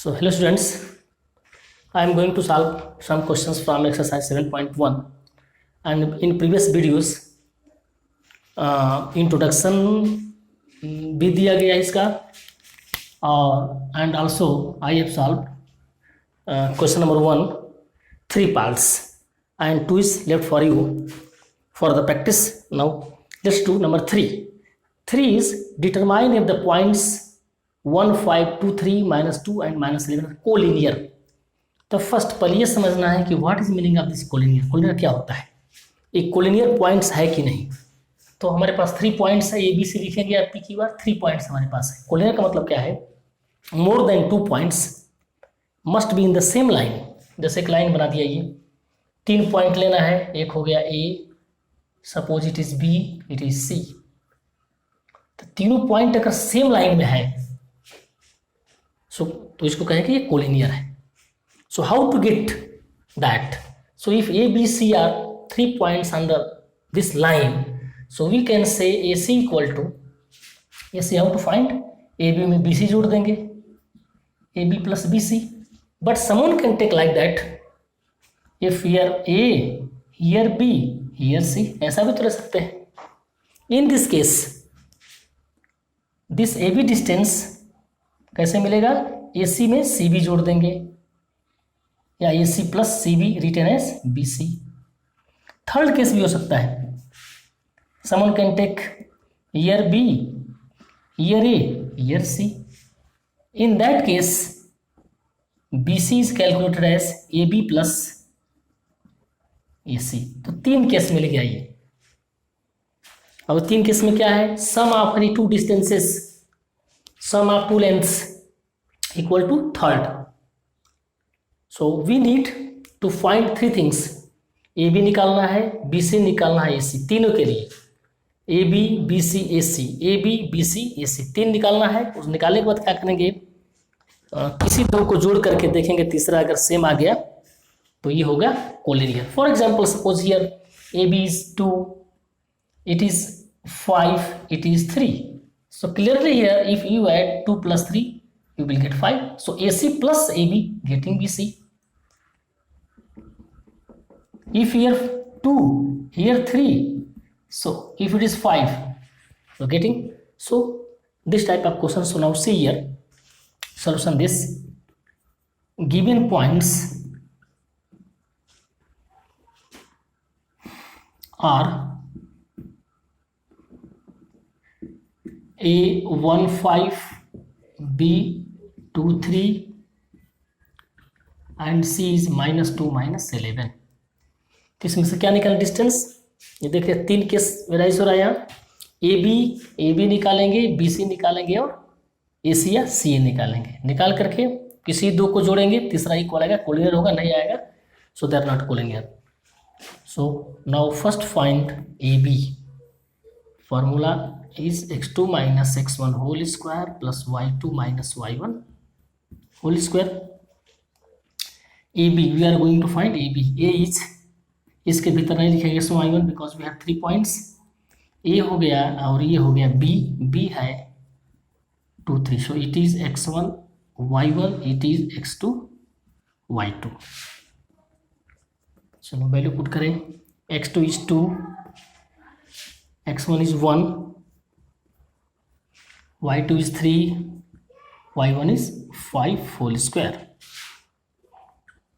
So hello students, I am going to solve some questions from exercise 7.1 and in previous videos introduction भी दिया गया इसका and also I have solved question number 1 3 parts and 2 is left for you for the practice. Now let's do number 3. 3 is determine if the points 1, 5, 2, 3, -2 and -11 are collinear. तो first पहले ये समझना है कि what is meaning of this collinear. Collinear क्या होता है, एक कोलिनियर पॉइंट्स है कि नहीं. तो हमारे पास 3 पॉइंट्स है, ए बी सी लिखेंगे आपकी की बार 3 पॉइंट्स हमारे पास है. कोलिनियर का मतलब क्या है, more than 2 points must be in the same line. जैसे एक लाइन बना दिया, ये 3 पॉइंट लेना है, एक हो गया A, suppose it is B, it is C. तो तीनों पॉइंट अगर सेम लाइन में है तो इसको कहेंगे ये कोलिनियर है. So how to get that? So if A, B, C are 3 points under this line, so we can say AC equal to AC. How to find? AB में BC जोड़ देंगे, AB plus BC. But someone can take like that. If here A, here B, here C, ऐसा भी तो ले सकते हैं. In this case, this AB distance कैसे मिलेगा? AC में CB जोड़ देंगे या AC plus CB written as BC. Third case भी हो सकता है. Someone can take year B, year A, year C. In that case BC is calculated as AB plus AC. तो 3 केस मिल गया ये. अब 3 केस में क्या है, sum of any 2 distances, sum of 2 lengths equal to third. So we need to find 3 things. AB निकालना है, BC निकालना है, AC. तीनों के लिए AB, BC, AC, AB, BC, AC 3 निकालना है. उस निकालने के बाद क्या करेंगे, किसी 2 को जोड़ करके देखेंगे, तीसरा अगर सेम आ गया तो ये होगा collinear. For example suppose here AB is 2, it is 5, it is 3. So clearly here if you add 2 plus 3 you will get 5. So AC plus AB getting BC. If here 2, here 3, so if it is 5, so getting, so this type of question. So now see here solution. This given points are A 1 5, B 2 3 and C is -2 -11. तो इसमें से क्या निकालें distance, ये देखिए 3 case varies हो रहा है यहाँ. ए बी निकालेंगे, BC निकालेंगे और AC या CA निकालेंगे. निकाल करके किसी 2 को जोड़ेंगे, तीसरा इक्वल आएगा, कोलिनियर होगा, नहीं आएगा so they are not collinear. So now first find AB. Formula is x2 minus x1 whole square plus y2 minus y1 whole square. AB we are going to find AB. A is, इसके भीतर नहीं लिखेंगे so y1 because we have 3 points. A हो गया और ये हो गया B है 2 3, so it is x1 y1, it is x2 y2. चलो वैल्यू पुट करें. x2 is 2, x1 is 1, y2 is 3, y1 is 5 whole square.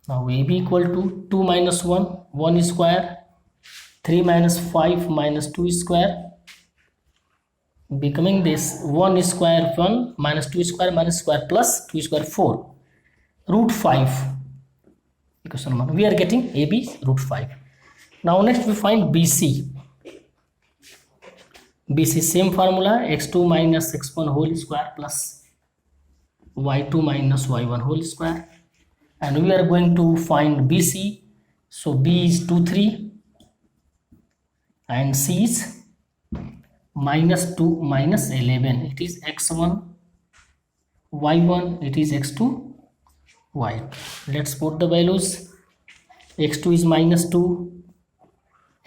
Now AB equal to 2 minus 1, 1 square, 3 minus 5 minus 2 square, becoming this 1 square 1 minus 2 square plus 2 square 4, root 5. Equation 1. We are getting AB root 5. Now next we find BC. BC same formula, x2 minus x1 whole square plus y2 minus y1 whole square, and we are going to find BC. So B is 2 3 and C is -2 -11. It is x1 y1, it is x2 y2. Let's put the values. x2 is -2,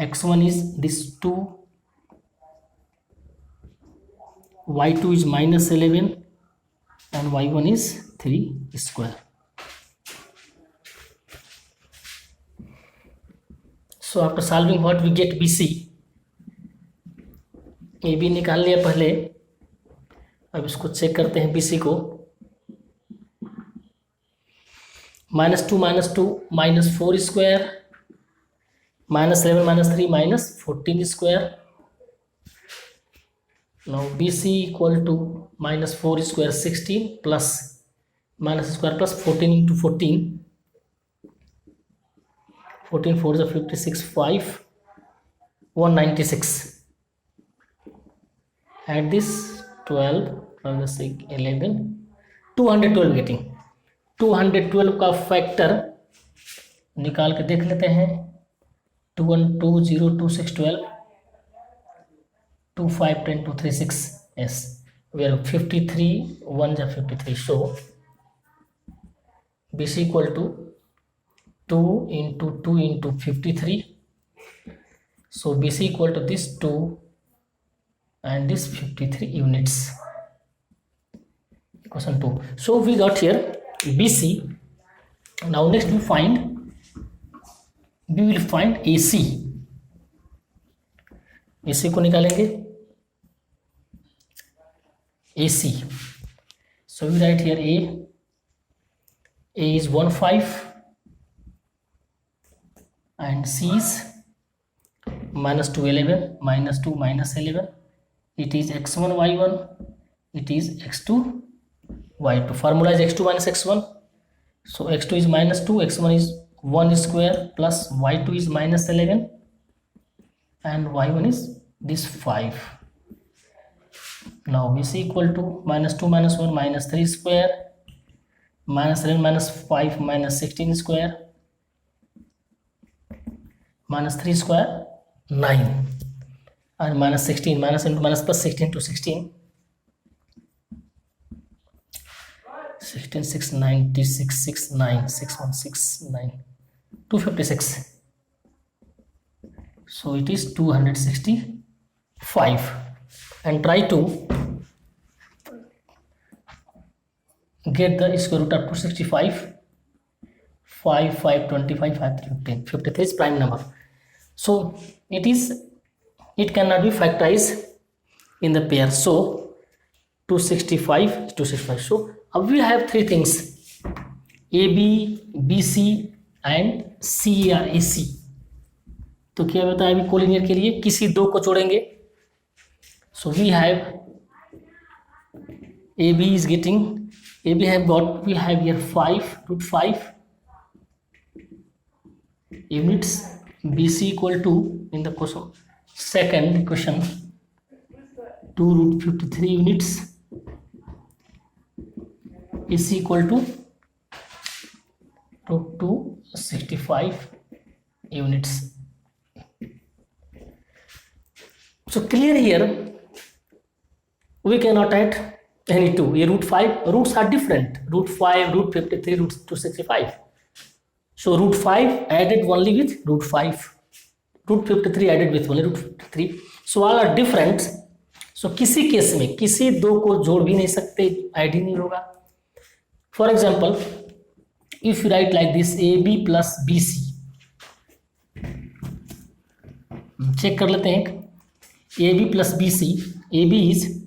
x1 is this 2, y2 is -11 and y1 is 3 square. So after solving what we get BC. AB निकाल लिया पहले, अब इसको check करते हैं BC को. -2 -4 square, -11 -3 -14 square. Now BC equal to -4 square 16 plus minus square plus 14 into 14. 14 4 is 56, 5 196. Add this 12 from the 6 11 212 getting. 212 का factor निकाल के देख लेते हैं. 21202612 25 10 236. Yes, we are 53 1 is 53. So BC equal to 2 into 2 into 53. So BC equal to this 2 and this 53 units. Question 2. So we got here BC. Now next we will find AC. AC को निकालेंगे. AC. So we write here A is 15 and C is -2 11 -2 -11. It is x1 y1, it is x2 y2. Formula is x2 minus x1. So x2 is -2, x1 is 1 square plus y2 is -11 and y1 is this 5. Now this is equal to -2 - 1 -3 square, -11 - 5 -16 square, -3 square 9 and -16, minus into minus plus 16 to 16. 16 6 96 6 9 6 1 6 9 256. So it is 265 and try to get the square root of 265. 5 5 25 5 3 15. 53 is prime number. So it cannot be factorized in the pair. So 265 is 265. So we have three things: AB, BC and CA or AC. तो क्या बताया अभी collinear के लिए किसी दो को जोड़ेंगे. So we have AB is getting, AB have got, we have here 5 root 5 units. BC equal to, in the question second equation, 2 root 53 units. AC equal to root 265 units. So clear here, we cannot add any two. Here root 5 roots are different. Root 5, root 53, root 265. So root 5 added only with root 5. Root 53 added with only root 53. So all are different. So किसी case में किसी दो को जोड़ भी नहीं सकते, add ही नहीं होगा. For example, if you write like this AB plus BC, check कर लेते हैं. AB plus BC, AB is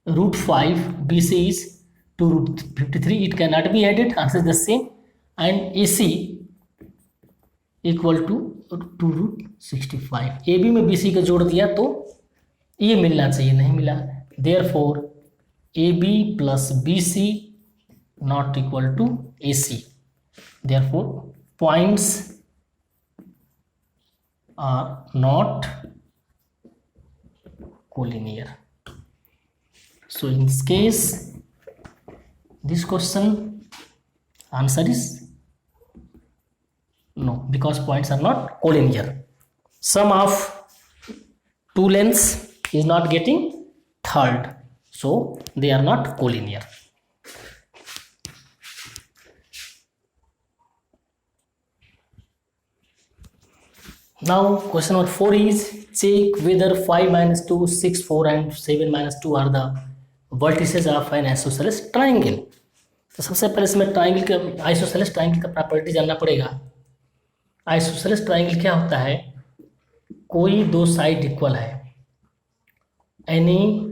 root 5, BC is 2 root 53. It cannot be added. Answer is the same. And AC equal to 2 root 65. AB में BC का जोड़ दिया तो ये मिलना चाहिए, नहीं मिला. Therefore AB plus BC not equal to AC. Therefore points are not collinear. So in this case, this question answer is no, because points are not collinear. Sum of two lengths is not getting third, so they are not collinear. Now question number 4 is check whether 5 minus 2, 6, 4 and 7 minus 2 are the vertices of N isosceles triangle. तो सबसे पहले इसमें triangle का, isosceles triangle का property जानना पड़ेगा। Isosceles triangle क्या होता है? कोई दो साइड इक्वल है, any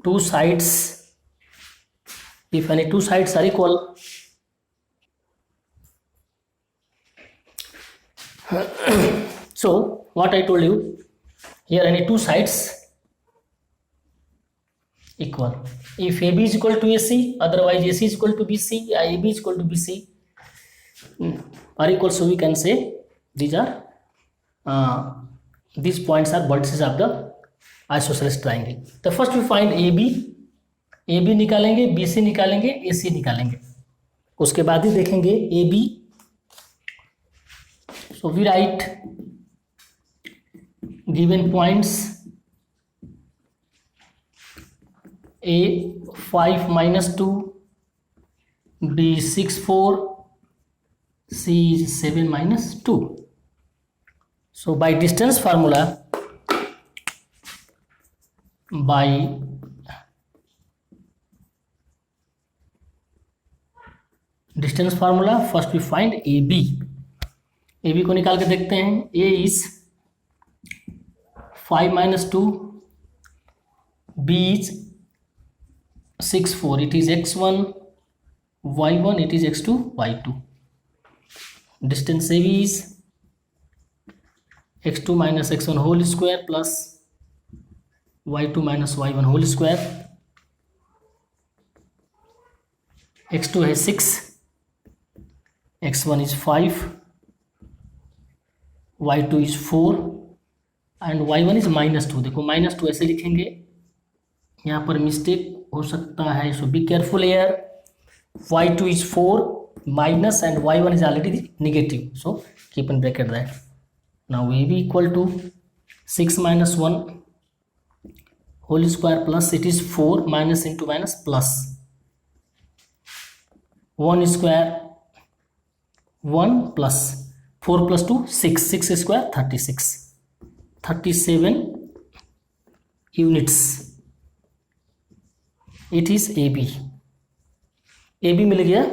two sides, if any two sides are equal, so what I told you here, any two sides equal, if AB is equal to AC, otherwise AC is equal to BC, AB is equal to BC are equal, so we can say these are these points are vertices of the isosceles triangle. The first we find AB निकालेंगे, BC निकालेंगे, AC निकालेंगे, उसके बाद ही देखेंगे AB। so we write given points A 5 minus 2, B 6 4, C 7 minus 2. so by distance formula, by distance formula, first we find A B को निकाल के देखते हैं। A is 5 minus 2, B is 6 4, it is x1 y1, it is x2 y2। Distance A B is x2 minus x1 whole square plus y2 minus y1 whole square. x2 है 6, x1 is 5, y2 is 4 and y1 is -2। देखो -2 ऐसे लिखेंगे, यहाँ पर mistake हो सकता है, so be careful here. y2 is 4 minus and y1 is already negative, so keep in bracket that. Now AB equal to 6 minus 1 whole square plus, it is 4 minus into minus plus 1 square 1 plus 4 plus 2 6, 6 square 36, 37 units, it is AB। AB मिल गया,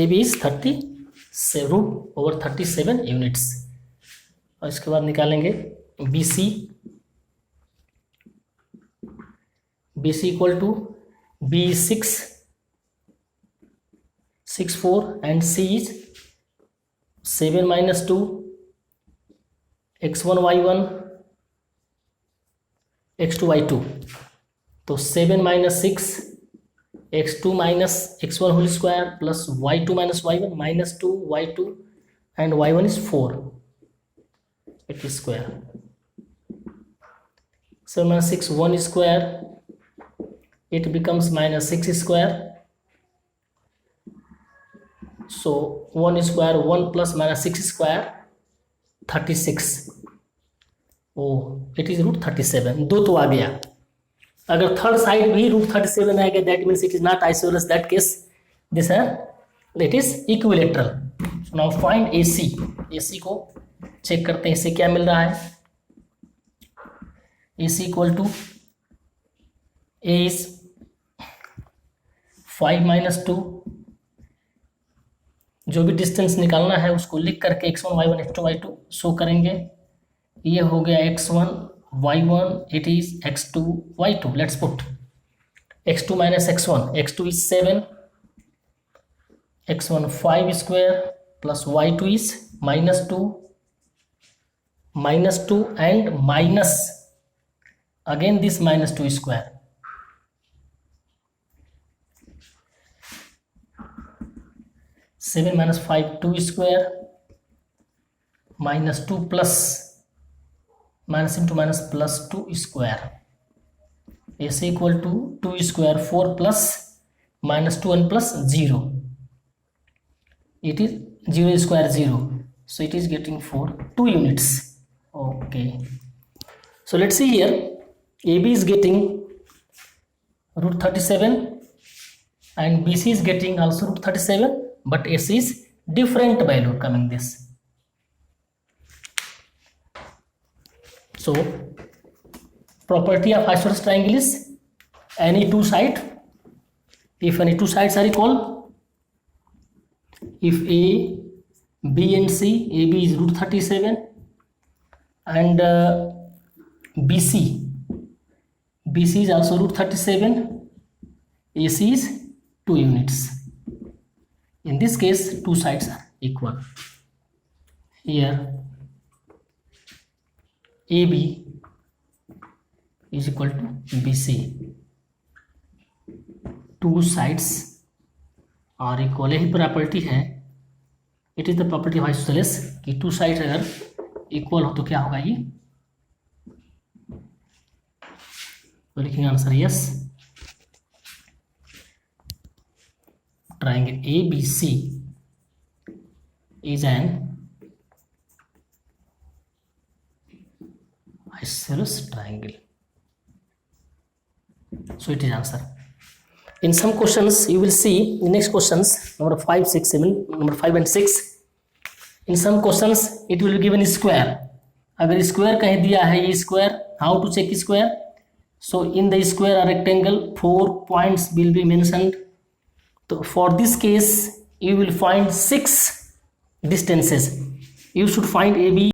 AB is 37 root over 37 units. और इसके बाद निकालेंगे BC, BC equal to B 6 4 and C is 7 minus 2, x1 y1, x2 y2। तो 7 minus 6, x2 minus x1 whole square plus y2 minus y1 minus 2 y2 and y1 is 4, it is square। 7 minus 6 1 square, it becomes minus 6 square, so 1 square 1 plus minus 6 square 36, it is root 37। दो तो आ गया, अगर third side भी root 37 आएगा, that means it is not isosceles, that case this है it is equilateral. So now find AC। AC को check करते हैं, इससे क्या मिल रहा है। AC equal to A is 5 minus 2, जो भी डिस्टेंस निकालना है उसको लिख करके x1 y1 x2 y2 show करेंगे। ये हो गया x1 y1, it is x2 y2। Let's put x2 minus x1, x2 is 7, x1 5 square plus y2 is -2 and minus again this -2 square, seven minus 5 2 square -2 plus minus into minus plus 2 square, AC equal to 2 square 4 plus -2 and plus 0, it is 0 square 0, so it is getting 4 2 units। okay, so let's see here, AB is getting root 37 and BC is getting also root 37, but AC is different value coming this, so property of isosceles triangle is any two side, if any two sides are equal, if A, B and C, AB is root 37 and BC is also root 37, AC is 2 units. In this case, two sides are equal. Here AB is equal to BC. Two sides are equal. यही property है, it is the property of isosceles कि two sides अगर equal हो तो क्या होगा ये, तो लिखेंगे answer yes. Triangle ABC is an isosceles triangle. So it is answer. In some questions you will see in next questions number 5, 6, 7, number 5 and 6. In some questions it will be given square. अगर square कहीं दिया है ये square, how to check square? So in the square or rectangle 4 points will be mentioned. So for this case you will find 6 distances. You should find AB